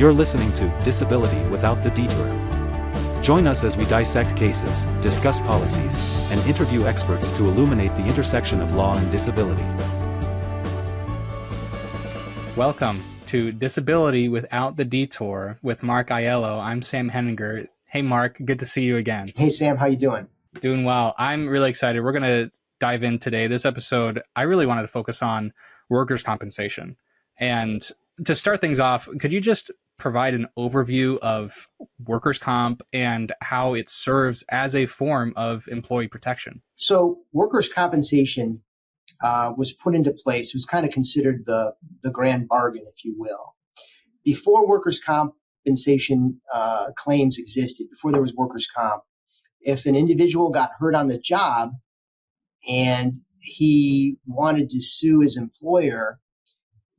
You're listening to Disability Without the Detour. Join us as we dissect cases, discuss policies, and interview experts to illuminate the intersection of law and disability. Welcome to Disability Without the Detour with Mark Aiello. I'm Sam Henninger. Hey, Mark, good to see you again. Hey, Sam, how you doing? Doing well. I'm really excited. We're going to dive in today. This episode, I really wanted to focus on workers' compensation. And to start things off, could you just provide an overview of workers' comp and how it serves as a form of employee protection? So workers' compensation was put into place. It was kind of considered the grand bargain, if you will. Before workers' compensation claims existed, before there was workers' comp, if an individual got hurt on the job and he wanted to sue his employer,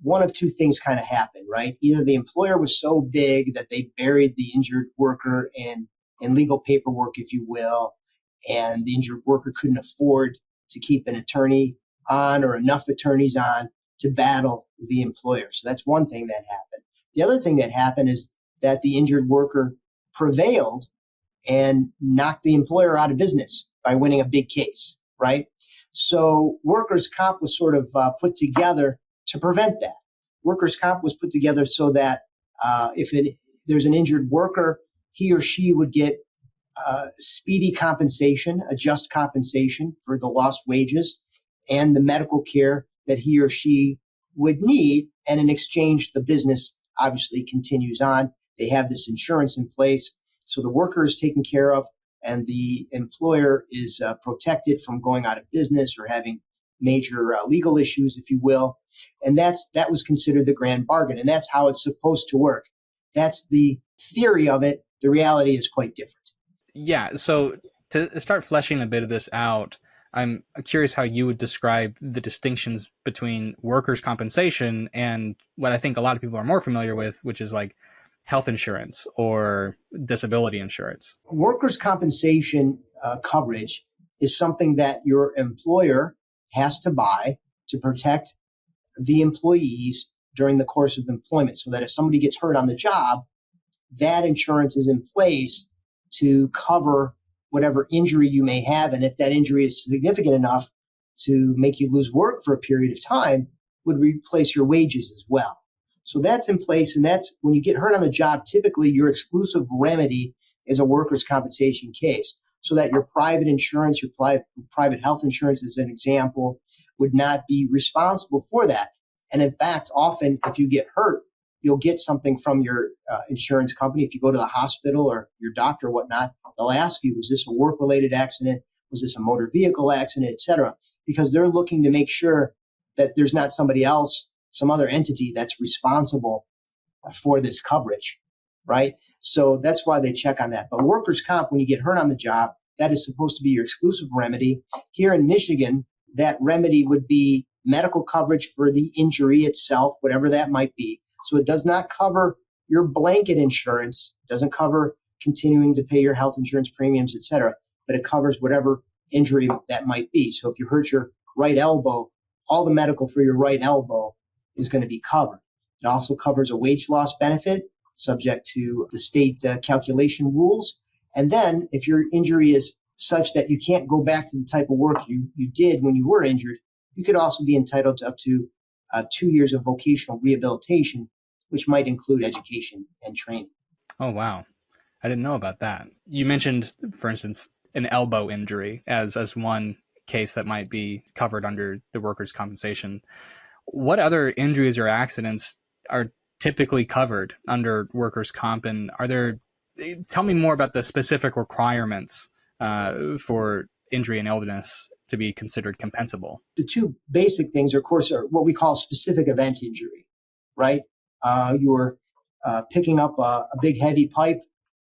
one of two things kind of happened, right? Either the employer was so big that they buried the injured worker in legal paperwork, if you will, and the injured worker couldn't afford to keep an attorney on or enough attorneys on to battle the employer. So that's one thing that happened. The other thing that happened is that the injured worker prevailed and knocked the employer out of business by winning a big case, right? So workers' comp was sort of put together to prevent that. Workers' comp was put together so that there's an injured worker, he or she would get speedy compensation, a just compensation for the lost wages and the medical care that he or she would need. And in exchange, the business obviously continues on. They have this insurance in place. So the worker is taken care of and the employer is protected from going out of business or having major legal issues, if you will. And that was considered the grand bargain. And that's how it's supposed to work. That's the theory of it. The reality is quite different. Yeah. So to start fleshing a bit of this out, I'm curious how you would describe the distinctions between workers' compensation and what I think a lot of people are more familiar with, which is like health insurance or disability insurance. Workers' compensation coverage is something that your employer has to buy to protect the employees during the course of employment, so that if somebody gets hurt on the job, that insurance is in place to cover whatever injury you may have. And if that injury is significant enough to make you lose work for a period of time, would replace your wages as well. So that's in place. And that's when you get hurt on the job, typically your exclusive remedy is a workers' compensation case, so that your private insurance, your private health insurance, as an example, would not be responsible for that. And in fact, often if you get hurt, you'll get something from your insurance company. If you go to the hospital or your doctor or whatnot, they'll ask you, was this a work-related accident? Was this a motor vehicle accident, et cetera? Because they're looking to make sure that there's not somebody else, some other entity that's responsible for this coverage, right? So that's why they check on that. But workers' comp, when you get hurt on the job, that is supposed to be your exclusive remedy. Here in Michigan, that remedy would be medical coverage for the injury itself, whatever that might be. So it does not cover your blanket insurance. It doesn't cover continuing to pay your health insurance premiums, et cetera, but it covers whatever injury that might be. So if you hurt your right elbow, all the medical for your right elbow is going to be covered. It also covers a wage loss benefit subject to the state calculation rules. And then if your injury is such that you can't go back to the type of work you did when you were injured, you could also be entitled to up to 2 years of vocational rehabilitation, which might include education and training. Oh, wow. I didn't know about that. You mentioned, for instance, an elbow injury as one case that might be covered under the workers' compensation. What other injuries or accidents are typically covered under workers' comp? And tell me more about the specific requirements for injury and illness to be considered compensable. The two basic things, of course, are what we call specific event injury, right? You're picking up a big heavy pipe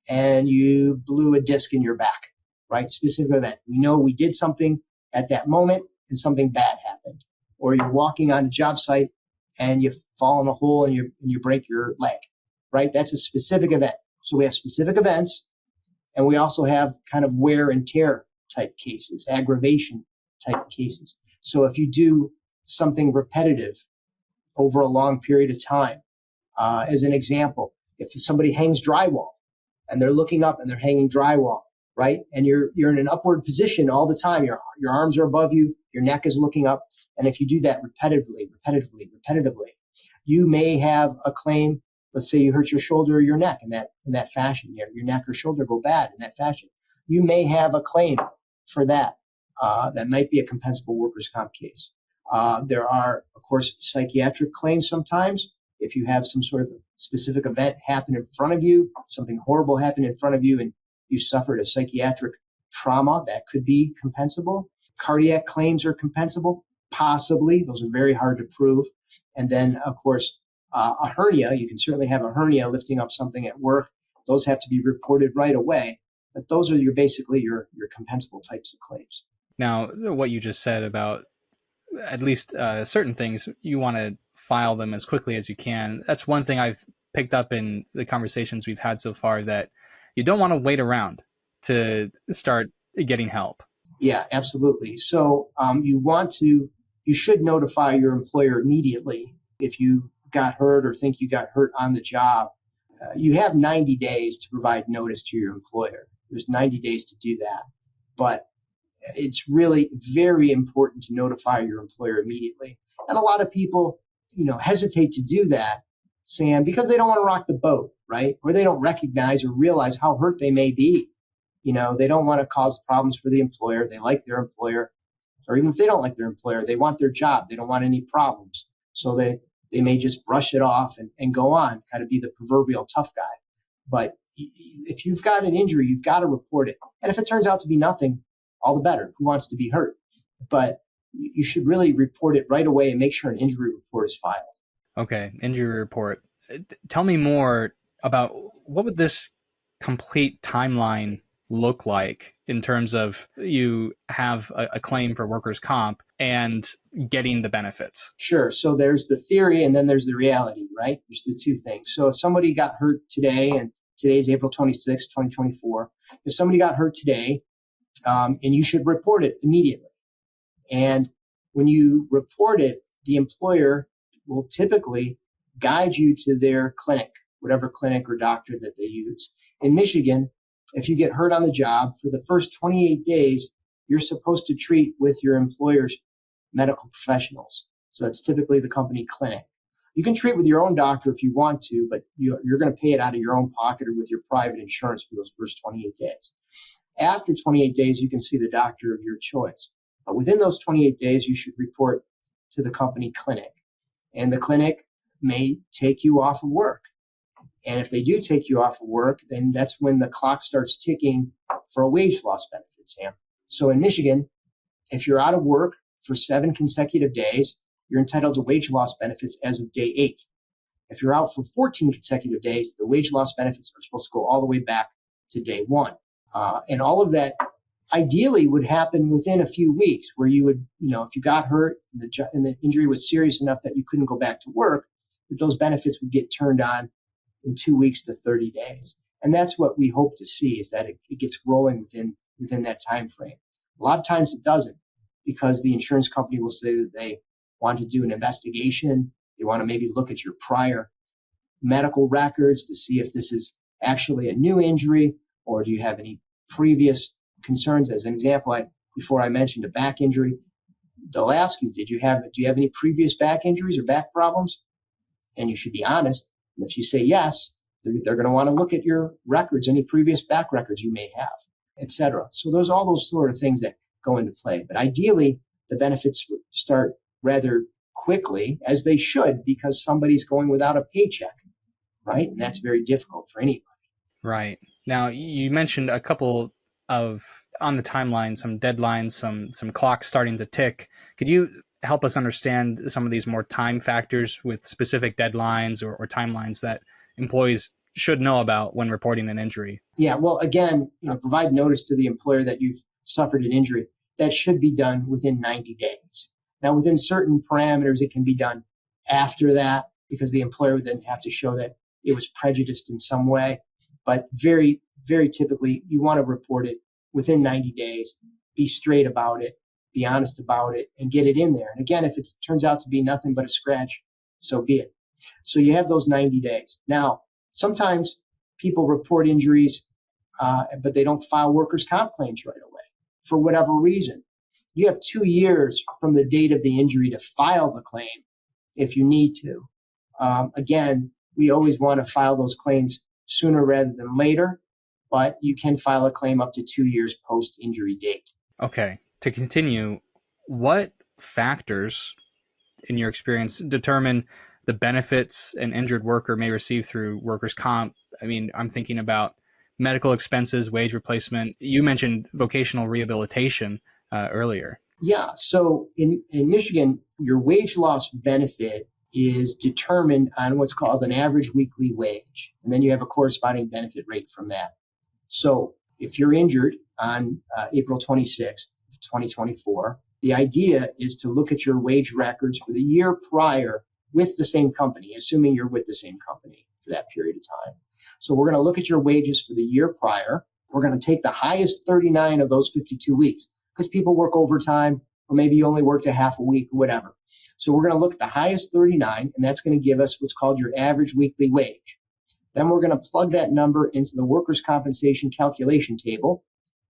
and you blew a disc in your back, right? Specific event. We know we did something at that moment and something bad happened. Or you're walking on a job site and you fall in a hole and you break your leg, right? That's a specific event. So we have specific events, and we also have kind of wear and tear type cases, aggravation type cases. So if you do something repetitive over a long period of time, as an example, if somebody hangs drywall and they're looking up and they're hanging drywall, right? And you're in an upward position all the time. Your arms are above you, your neck is looking up. And if you do that repetitively, you may have a claim. Let's say you hurt your shoulder or your neck in that fashion. Your neck or shoulder go bad in that fashion. You may have a claim for that. That might be a compensable workers' comp case. There are, of course, psychiatric claims sometimes. If you have some sort of specific event happen in front of you, something horrible happened in front of you, and you suffered a psychiatric trauma, that could be compensable. Cardiac claims are compensable, possibly. Those are very hard to prove. And then, of course, a hernia, you can certainly have a hernia lifting up something at work. Those have to be reported right away. But those are basically your compensable types of claims. Now, what you just said about at least certain things, you want to file them as quickly as you can. That's one thing I've picked up in the conversations we've had so far, that you don't want to wait around to start getting help. Yeah, absolutely. So you should notify your employer immediately if you got hurt or think you got hurt on the job. You have 90 days to provide notice to your employer. There's 90 days to do that. But it's really very important to notify your employer immediately. And a lot of people, hesitate to do that, Sam, because they don't want to rock the boat, right? Or they don't recognize or realize how hurt they may be. They don't want to cause problems for the employer. They like their employer. Or even if they don't like their employer, they want their job. They don't want any problems. So they may just brush it off and go on, kind of be the proverbial tough guy. But if you've got an injury, you've got to report it. And if it turns out to be nothing, all the better. Who wants to be hurt? But you should really report it right away and make sure an injury report is filed. Okay, injury report. Tell me more about what would this complete timeline look like in terms of you have a claim for workers' comp and getting the benefits? Sure. So there's the theory and then there's the reality, right? There's the two things. So if somebody got hurt today, and today's April 26, 2024, if somebody got hurt today, and you should report it immediately. And when you report it, the employer will typically guide you to their clinic, whatever clinic or doctor that they use. In Michigan, if you get hurt on the job, for the first 28 days, you're supposed to treat with your employer's medical professionals. So that's typically the company clinic. You can treat with your own doctor if you want to, but you're going to pay it out of your own pocket or with your private insurance for those first 28 days. After 28 days, you can see the doctor of your choice. But within those 28 days, you should report to the company clinic. And the clinic may take you off of work. And if they do take you off of work, then that's when the clock starts ticking for a wage loss benefit, Sam. So in Michigan, if you're out of work for 7 consecutive days, you're entitled to wage loss benefits as of day 8. If you're out for 14 consecutive days, the wage loss benefits are supposed to go all the way back to day 1. And all of that ideally would happen within a few weeks, where you would, if you got hurt and the injury was serious enough that you couldn't go back to work, that those benefits would get turned on in 2 weeks to 30 days. And that's what we hope to see, is that it gets rolling within that time frame. A lot of times it doesn't, because the insurance company will say that they want to do an investigation. They want to maybe look at your prior medical records to see if this is actually a new injury, or do you have any previous concerns. As an example, before I mentioned a back injury, they'll ask you, do you have any previous back injuries or back problems? And you should be honest. And if you say yes, they're going to want to look at your records, any previous back records you may have, et cetera. So all those sort of things that go into play. But ideally, the benefits start rather quickly, as they should, because somebody's going without a paycheck, right? And that's very difficult for anybody. Right. Now, you mentioned a couple of, on the timeline, some deadlines, some clocks starting to tick. Could you help us understand some of these more time factors with specific deadlines or timelines that employees should know about when reporting an injury? Yeah, well, again, provide notice to the employer that you've suffered an injury. That should be done within 90 days. Now, within certain parameters, it can be done after that, because the employer would then have to show that it was prejudiced in some way. But very, very typically, you want to report it within 90 days, be straight about it, be honest about it, and get it in there. And again, if it turns out to be nothing but a scratch, so be it. So you have those 90 days. Now, Sometimes people report injuries, but they don't file workers' comp claims right away for whatever reason. You have 2 years from the date of the injury to file the claim if you need to. Again, we always want to file those claims sooner rather than later, but you can file a claim up to 2 years post-injury date. Okay. To continue, what factors, in your experience, determine the benefits an injured worker may receive through workers' comp? I mean, I'm thinking about medical expenses, wage replacement. You mentioned vocational rehabilitation earlier. Yeah. So in Michigan, your wage loss benefit is determined on what's called an average weekly wage. And then you have a corresponding benefit rate from that. So if you're injured on April 26th, 2024, the idea is to look at your wage records for the year prior with the same company, assuming you're with the same company for that period of time. So we're going to look at your wages for the year prior. We're going to take the highest 39 of those 52 weeks because people work overtime, or maybe you only worked a half a week or whatever. So we're going to look at the highest 39, and that's going to give us what's called your average weekly wage. Then we're going to plug that number into the workers' compensation calculation table.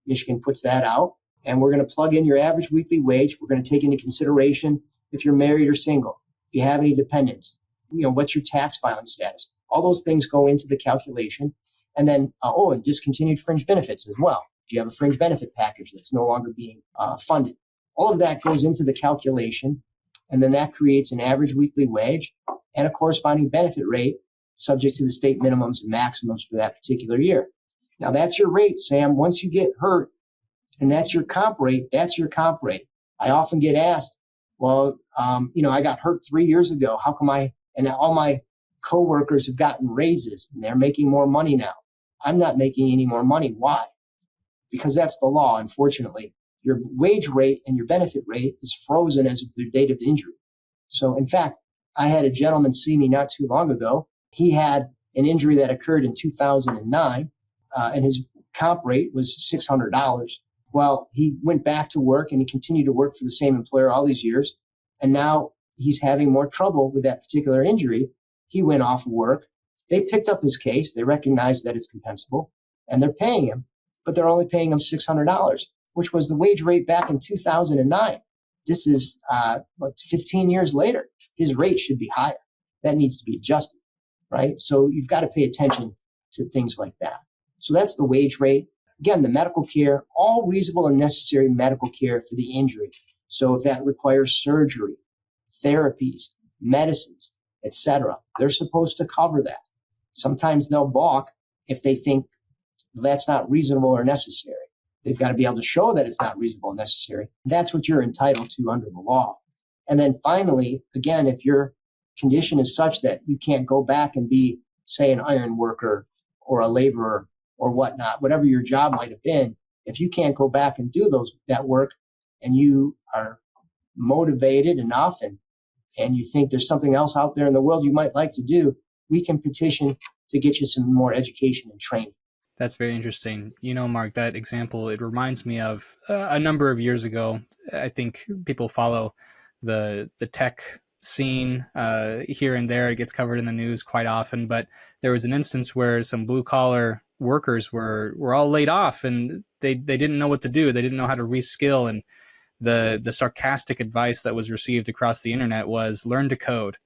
Michigan puts that out. And we're going to plug in your average weekly wage. We're going to take into consideration if you're married or single, if you have any dependents, what's your tax filing status. All those things go into the calculation. And then, and discontinued fringe benefits as well. If you have a fringe benefit package that's no longer being funded. All of that goes into the calculation. And then that creates an average weekly wage and a corresponding benefit rate subject to the state minimums and maximums for that particular year. Now, that's your rate, Sam. Once you get hurt, and that's your comp rate, that's your comp rate. I often get asked, well, I got hurt 3 years ago. How come and all my coworkers have gotten raises and they're making more money now? I'm not making any more money. Why? Because that's the law, unfortunately. Your wage rate and your benefit rate is frozen as of the date of injury. So, in fact, I had a gentleman see me not too long ago. He had an injury that occurred in 2009, and his comp rate was $600. Well, he went back to work and he continued to work for the same employer all these years. And now he's having more trouble with that particular injury. He went off of work. They picked up his case. They recognized that it's compensable and they're paying him, but they're only paying him $600, which was the wage rate back in 2009. This is 15 years later. His rate should be higher. That needs to be adjusted, right? So you've got to pay attention to things like that. So that's the wage rate. Again, the medical care, all reasonable and necessary medical care for the injury. So if that requires surgery, therapies, medicines, etc., they're supposed to cover that. Sometimes they'll balk if they think that's not reasonable or necessary. They've got to be able to show that it's not reasonable and necessary. That's what you're entitled to under the law. And then finally, again, if your condition is such that you can't go back and be, say, an iron worker or a laborer or whatnot, whatever your job might have been, if you can't go back and do that work and you are motivated enough and you think there's something else out there in the world you might like to do, we can petition to get you some more education and training. That's very interesting. Mark, that example, it reminds me of a number of years ago. I think people follow the tech scene here and there. It gets covered in the news quite often, but there was an instance where some blue collar workers were all laid off and they didn't know what to do. They didn't know how to reskill. And the sarcastic advice that was received across the internet was learn to code,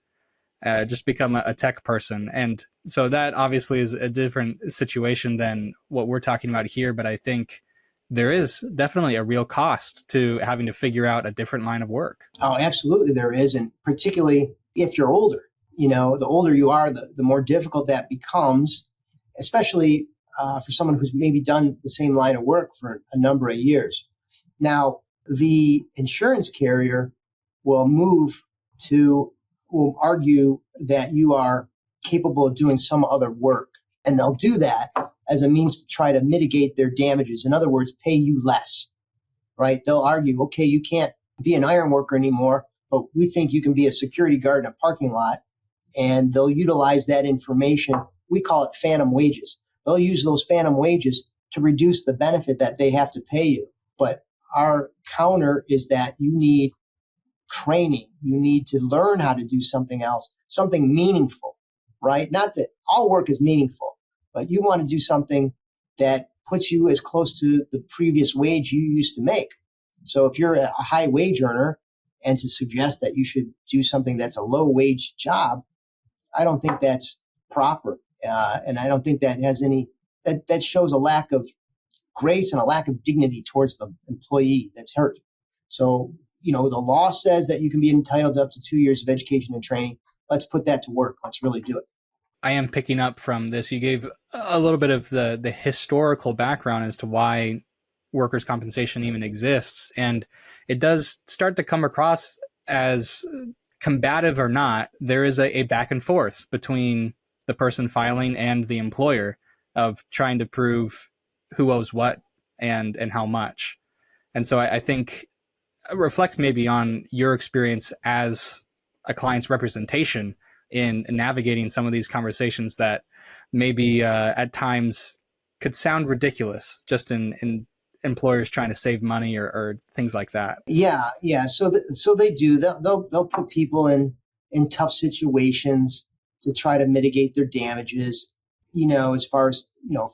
just become a tech person. And so that obviously is a different situation than what we're talking about here. But I think there is definitely a real cost to having to figure out a different line of work. Oh, absolutely there is. And particularly if you're older, the older you are, the more difficult that becomes, especially for someone who's maybe done the same line of work for a number of years. Now, the insurance carrier will argue that you are capable of doing some other work. And they'll do that as a means to try to mitigate their damages. In other words, pay you less, right? They'll argue, okay, you can't be an iron worker anymore, but we think you can be a security guard in a parking lot. And they'll utilize that information. We call it phantom wages. They'll use those phantom wages to reduce the benefit that they have to pay you. But our counter is that you need training. You need to learn how to do something else, something meaningful. right? Not that all work is meaningful, but you want to do something that puts you as close to the previous wage you used to make. So if you're a high wage earner, and to suggest that you should do something that's a low wage job, I don't think that's proper. And I don't think that has that shows a lack of grace and a lack of dignity towards the employee that's hurt. So, the law says that you can be entitled to up to 2 years of education and training. Let's put that to work. Let's really do it. I am picking up from this. You gave a little bit of the historical background as to why workers' compensation even exists. And it does start to come across as, combative or not, there is a back and forth between the person filing and the employer of trying to prove who owes what and how much. And so I think reflect maybe on your experience as a client's representation in navigating some of these conversations that maybe at times could sound ridiculous just in employers trying to save money or things like that. Yeah. So they do. They'll put people in tough situations to try to mitigate their damages. As far as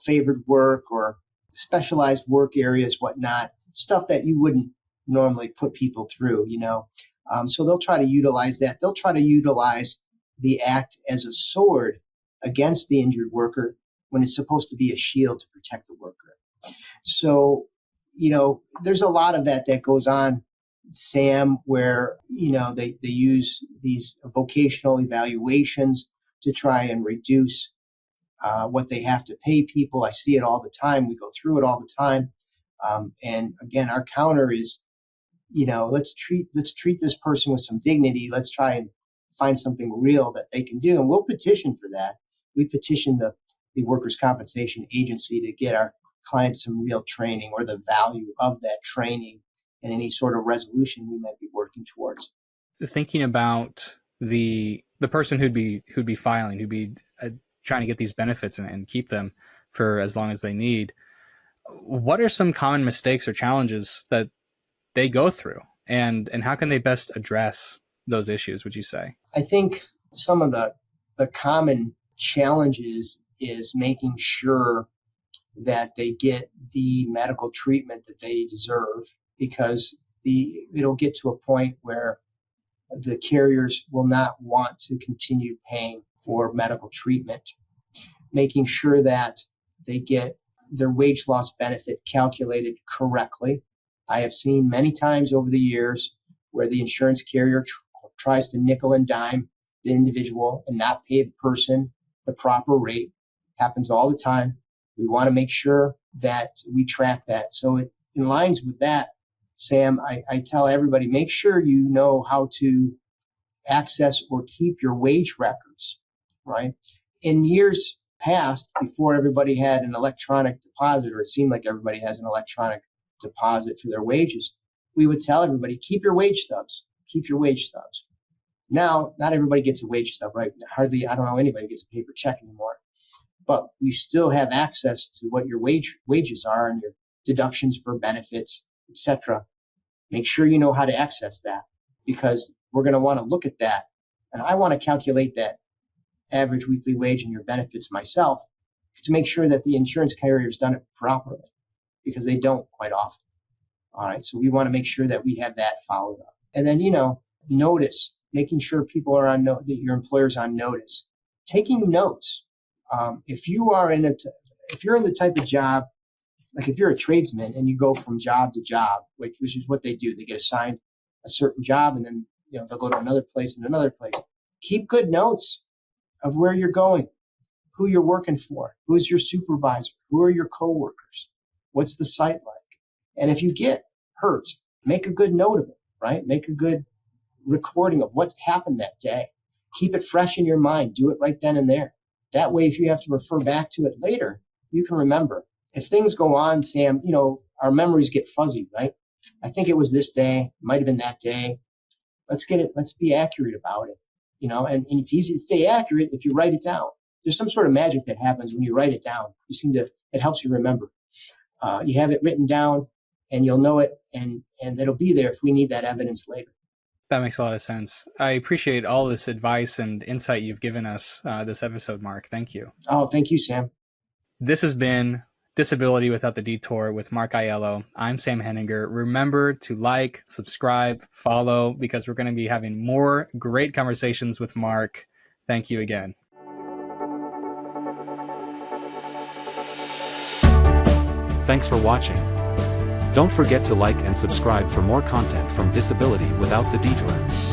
favored work or specialized work areas, whatnot, stuff that you wouldn't normally put people through. So they'll try to utilize that. They'll try to utilize the act as a sword against the injured worker when it's supposed to be a shield to protect the worker. So, there's a lot of that goes on, Sam, where, they use these vocational evaluations to try and reduce what they have to pay people. I see it all the time. We go through it all the time. And again, our counter is, let's treat this person with some dignity. Let's try and find something real that they can do. And we'll petition for that. We petition the workers' compensation agency to get our clients some real training or the value of that training and any sort of resolution we might be working towards. Thinking about the person who'd be filing, who'd be trying to get these benefits and keep them for as long as they need, what are some common mistakes or challenges that they go through, and how can they best address those issues, would you say? I think some of the common challenges is making sure that they get the medical treatment that they deserve, because it'll get to a point where the carriers will not want to continue paying for medical treatment. Making sure that they get their wage loss benefit calculated correctly. I have seen many times over the years where the insurance carrier tries to nickel and dime the individual and not pay the person the proper rate. Happens all the time. We want to make sure that we track that. So in lines with that, Sam, I tell everybody, make sure you know how to access or keep your wage records, right? In years past, before everybody had an electronic deposit, or it seemed like everybody has an electronic deposit for their wages, we would tell everybody, keep your wage stubs. Now, not everybody gets a wage stub, right? Hardly, I don't know anybody gets a paper check anymore. But you still have access to what your wages are and your deductions for benefits, etc. Make sure you know how to access that, because we're going to want to look at that. And I want to calculate that average weekly wage and your benefits myself to make sure that the insurance carrier's done it properly, because they don't quite often. All right. So we want to make sure that we have that followed up. And then, notice, making sure people are on that your employer's on notice. Taking notes. If you're in the type of job, like if you're a tradesman and you go from job to job, which is what they do, they get assigned a certain job and then they'll go to another place and another place. Keep good notes of where you're going, who you're working for, who's your supervisor, who are your coworkers, what's the site like, and if you get hurt, make a good note of it. Right? Make a good recording of what happened that day. Keep it fresh in your mind. Do it right then and there. That way, if you have to refer back to it later, you can remember. If things go on, Sam, our memories get fuzzy, right? I think it was this day, might have been that day. Let's be accurate about it, and it's easy to stay accurate if you write it down. There's some sort of magic that happens when you write it down. It helps you remember. You have it written down and you'll know it, and it'll be there if we need that evidence later. That makes a lot of sense. I appreciate all this advice and insight you've given us this episode, Mark. Thank you. Oh, thank you, Sam. This has been Disability Without the Detour with Mark Aiello. I'm Sam Henninger. Remember to like, subscribe, follow, because we're going to be having more great conversations with Mark. Thank you again. Thanks for watching. Don't forget to like and subscribe for more content from Disability Without the Detour.